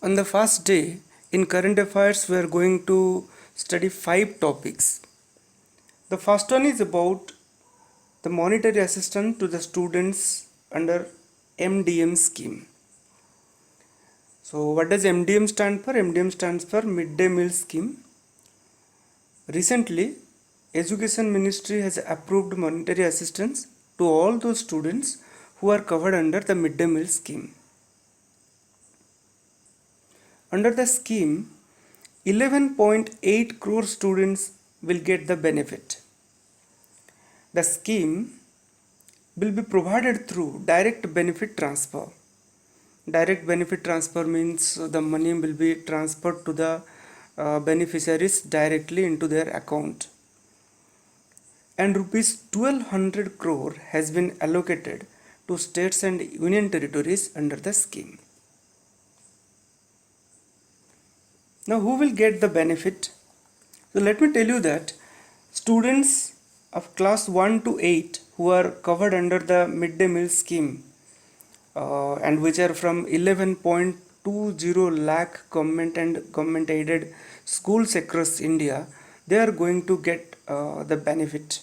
On the first day, in current affairs, we are going to study 5 topics. The first one is about the monetary assistance to the students under MDM scheme. So, what does MDM stand for? MDM stands for Midday Meal Scheme. Recently, Education Ministry has approved monetary assistance to all those students who are covered under the Midday Meal Scheme. Under the scheme, 11.8 crore students will get the benefit. The scheme will be provided through direct benefit transfer. Direct benefit transfer means the money will be transferred to the beneficiaries directly into their account. And rupees 1200 crore has been allocated to states and union territories under the scheme. Now, who will get the benefit? So, let me tell you that students of class 1 to 8 who are covered under the midday meal scheme and which are from 11.20 lakh government and government aided schools across India, they are going to get the benefit.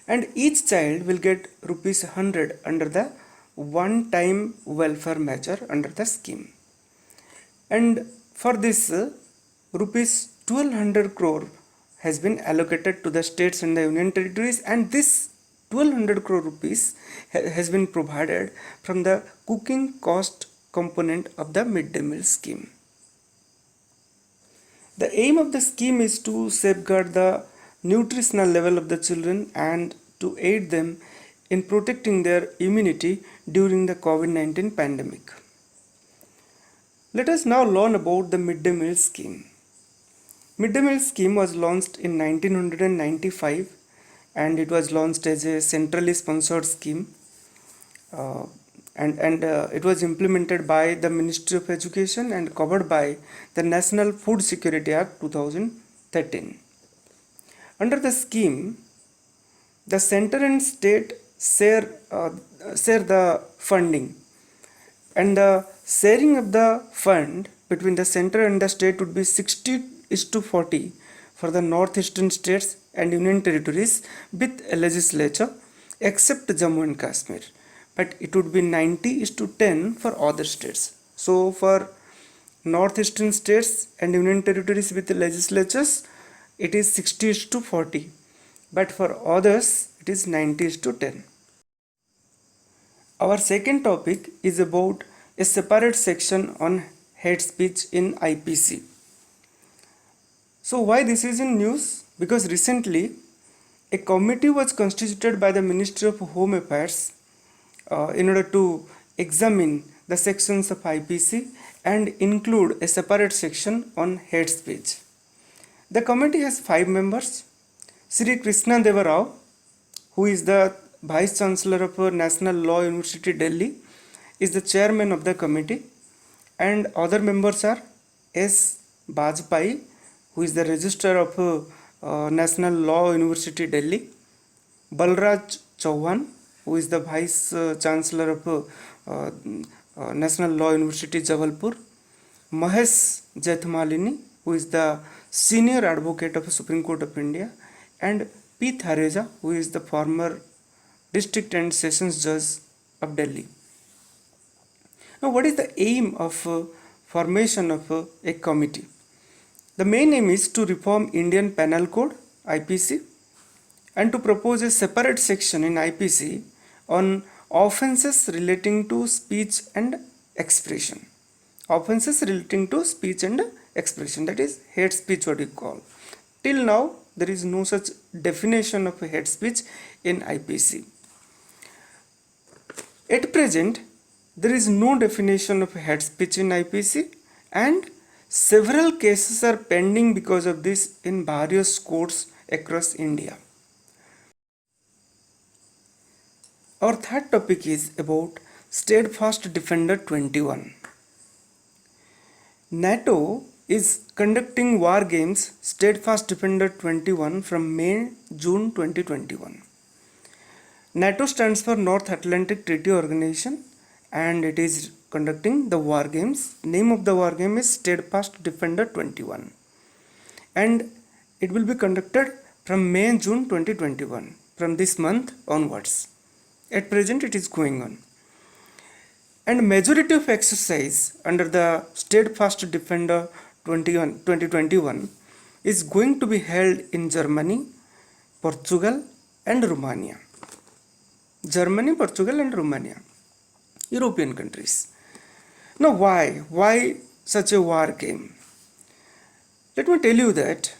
And each child will get rupees 100 under the one time welfare measure under the scheme. And for this, rupees 1200 crore has been allocated to the states and the union territories, and this 1200 crore rupees has been provided from the cooking cost component of the midday meal scheme. The aim of the scheme is to safeguard the nutritional level of the children and to aid them in protecting their immunity during the COVID-19 pandemic. Let us now learn about the midday meal scheme. Midday meal scheme was launched in 1995 and it was launched as a centrally sponsored scheme and it was implemented by the Ministry of Education and covered by the National Food Security Act 2013. Under the scheme, the center and state share the funding, and the sharing of the fund between the center and the state would be 60:40 for the northeastern states and union territories with a legislature except Jammu and Kashmir, but it would be 90:10 for other states. So for northeastern states and union territories with legislatures, it is 60:40, but for others it is 90:10. Our second topic is about a separate section on hate speech in IPC. So why this is in news? Because recently a committee was constituted by the Ministry of Home Affairs in order to examine the sections of IPC and include a separate section on hate speech. The committee has 5 members. Sri Krishna Deva Rao, who is the Vice Chancellor of National Law University Delhi, is the chairman of the committee, and other members are S. Bajpai, who is the Registrar of National Law University Delhi, Balraj Chauhan, who is the Vice Chancellor of National Law University Jabalpur, Mahesh Jethmalini, who is the Senior Advocate of Supreme Court of India, and P. Thareja, who is the former District and Sessions Judge of Delhi. Now, what is the aim of formation of a committee? The main aim is to reform Indian Penal Code (IPC) and to propose a separate section in IPC on offences relating to speech and expression. Offences relating to speech and expression, that is hate speech, what you call. Till now, there is no such definition of hate speech in IPC. At present, there is no definition of hate speech in IPC, and several cases are pending because of this in various courts across India. Our third topic is about Steadfast Defender 21. NATO is conducting war games Steadfast Defender 21 from May-June 2021. NATO stands for North Atlantic Treaty Organization and it is conducting the war games. Name of the war game is Steadfast Defender 21, and it will be conducted from May June 2021, from this month onwards. At present it is going on, and majority of exercise under the Steadfast Defender 2021 is going to be held in Germany, Portugal and Romania. Germany, Portugal and Romania, European countries. Now why? Why such a war game? Let me tell you that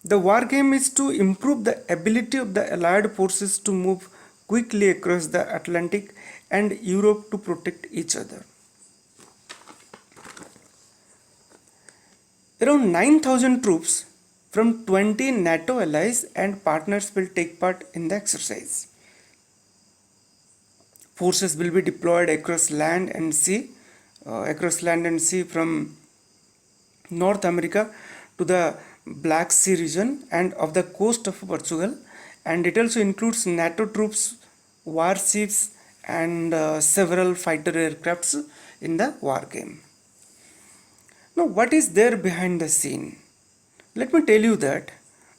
the war game is to improve the ability of the allied forces to move quickly across the Atlantic and Europe to protect each other. Around 9,000 troops from 20 NATO allies and partners will take part in the exercise. Forces will be deployed across land and sea from North America to the Black Sea region and of the coast of Portugal, and it also includes NATO troops, warships and several fighter aircrafts in the war game. Now what is there behind the scene? Let me tell you that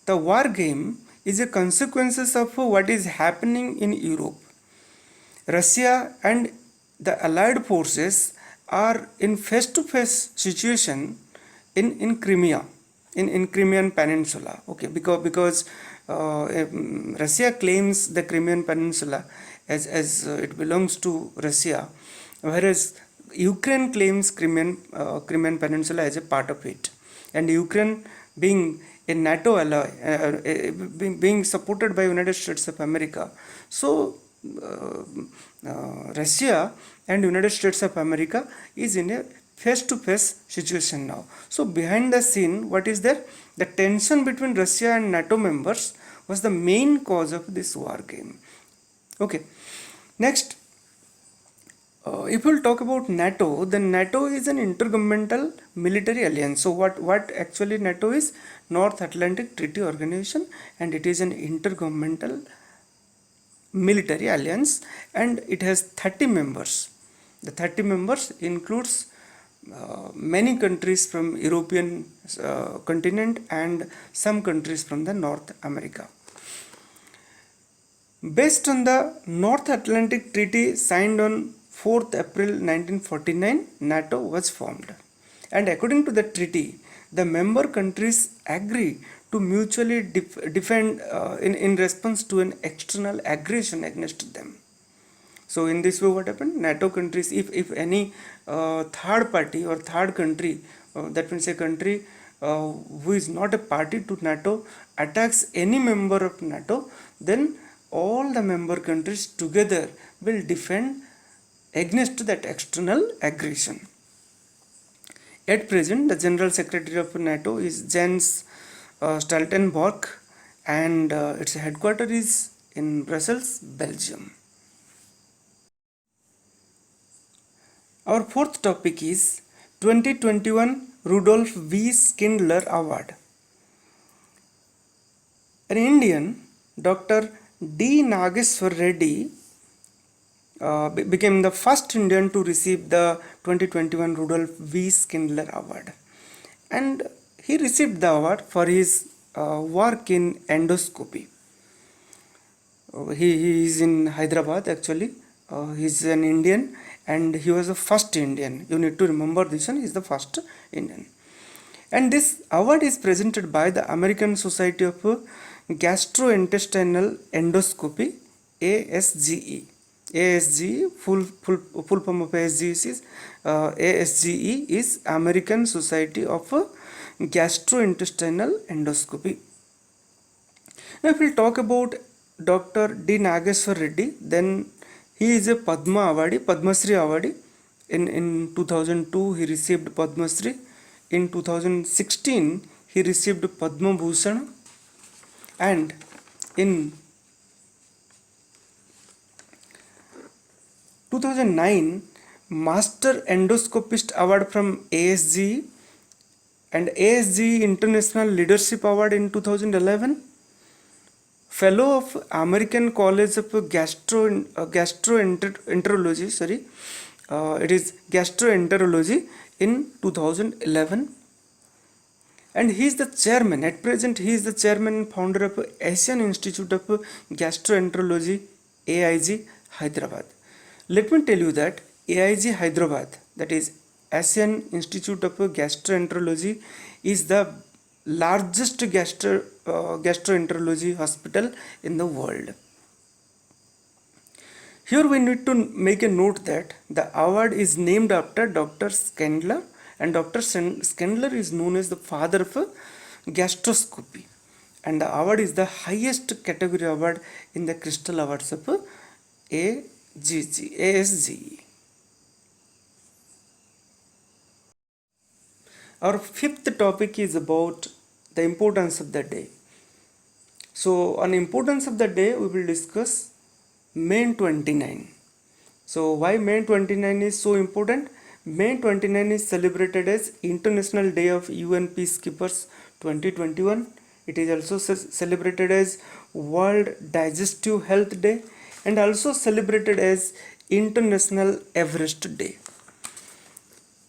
the war game is a consequences of what is happening in Europe. Russia and the allied forces are in face-to-face situation in Crimea, in Crimean Peninsula. Okay, because Russia claims the Crimean Peninsula as it belongs to Russia, whereas Ukraine claims Crimean Peninsula as a part of it, and Ukraine being a NATO ally, being supported by United States of America, so Russia and United States of America is in a face-to-face situation now. So behind the scene, what is there? The tension between Russia and NATO members was the main cause of this war game. Okay, next, if we'll talk about NATO, then NATO is an intergovernmental military alliance. So what actually NATO is? North Atlantic Treaty Organization, and it is an intergovernmental military alliance, and it has 30 members. The 30 members includes many countries from European continent and some countries from the North America. Based on the North Atlantic Treaty signed on 4th April 1949, NATO was formed, and according to the treaty, the member countries agree to mutually defend in response to an external aggression against them. So in this way, what happened? NATO countries, if any third party or third country, that means a country who is not a party to NATO, attacks any member of NATO, then all the member countries together will defend against that external aggression. At present, the General Secretary of NATO is Jens Stoltenberg, and its headquarters is in Brussels, Belgium. Our fourth topic is 2021 Rudolf V. Schindler Award. An Indian, Dr. D. Nageswar Reddy, became the first Indian to receive the 2021 Rudolf V. Schindler Award, and he received the award for his work in endoscopy. He is in Hyderabad actually. He is an Indian, and he was the first Indian. You need to remember this one. He is the first Indian, and this award is presented by the American Society of Gastrointestinal Endoscopy, ASGE. ASGE, full form of ASGE is ASGE is American Society of Gastrointestinal Endoscopy. Now, if we talk about Dr. D. Nageswar Reddy, then he is a Padma Awardee, Padma Shri Awardee. In 2002, he received Padma Shri. In 2016, he received Padma Bhushan, and in 2009, Master Endoscopist Award from ASGE, and ASGE International Leadership Award in 2011, Fellow of American College of Gastroenterology, it is gastroenterology in 2011, and he is the chairman. At present, he is the chairman and founder of Asian Institute of Gastroenterology, AIG Hyderabad. Let me tell you that AIG Hyderabad, that is Asian Institute of Gastroenterology, is the largest gastroenterology hospital in the world. Here we need to make a note that the award is named after Dr. Skandler, and Dr. Skandler is known as the father of gastroscopy, and the award is the highest category award in the Crystal Awards of ASGE. Our fifth topic is about the importance of the day. So on importance of the day, we will discuss May 29. So why May 29 is so important? May 29 is celebrated as International Day of UN Peacekeepers 2021. It is also celebrated as World Digestive Health Day, and also celebrated as International Everest Day.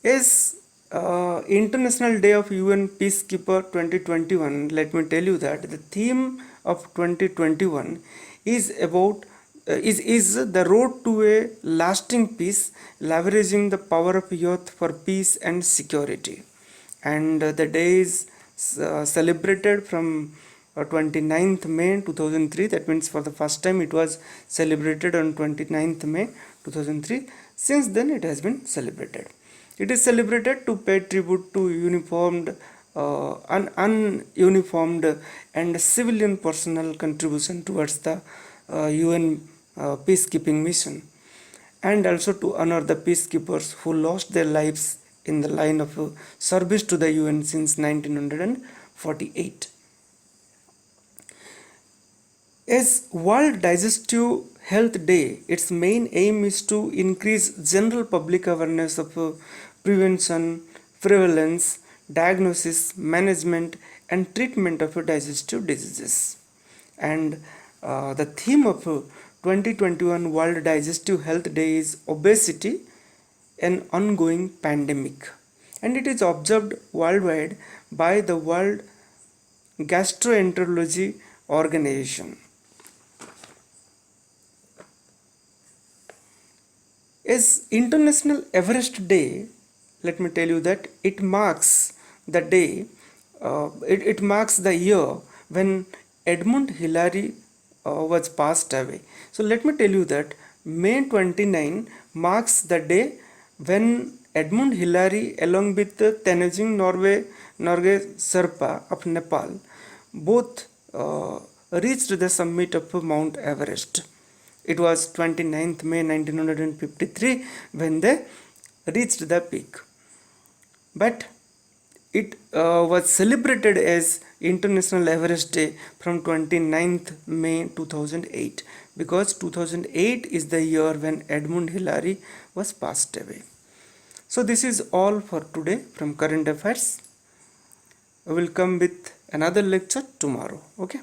As International Day of UN Peacekeeper 2021, let me tell you that the theme of 2021 is about is the road to a lasting peace, leveraging the power of youth for peace and security. And the day is celebrated from 29th May 2003. That means for the first time it was celebrated on 29th May 2003. Since then it has been celebrated. It is celebrated to pay tribute to uniformed, ununiformed and civilian personnel contribution towards the UN peacekeeping mission, and also to honor the peacekeepers who lost their lives in the line of service to the UN since 1948. As World Digestive Health Day, its main aim is to increase general public awareness of prevention, prevalence, diagnosis, management, and treatment of digestive diseases. And the theme of 2021 World Digestive Health Day is obesity, an ongoing pandemic, and it is observed worldwide by the World Gastroenterology Organization. As International Everest Day, let me tell you that it marks the day, it marks the year when Edmund Hillary was passed away. So let me tell you that May 29 marks the day when Edmund Hillary along with Tenzing Norgay Sherpa of Nepal both reached the summit of Mount Everest. It was 29th May 1953 when they reached the peak. But it was celebrated as International Everest Day from 29th May 2008, because 2008 is the year when Edmund Hillary was passed away. So this is all for today from Current Affairs. I will come with another lecture tomorrow. Okay.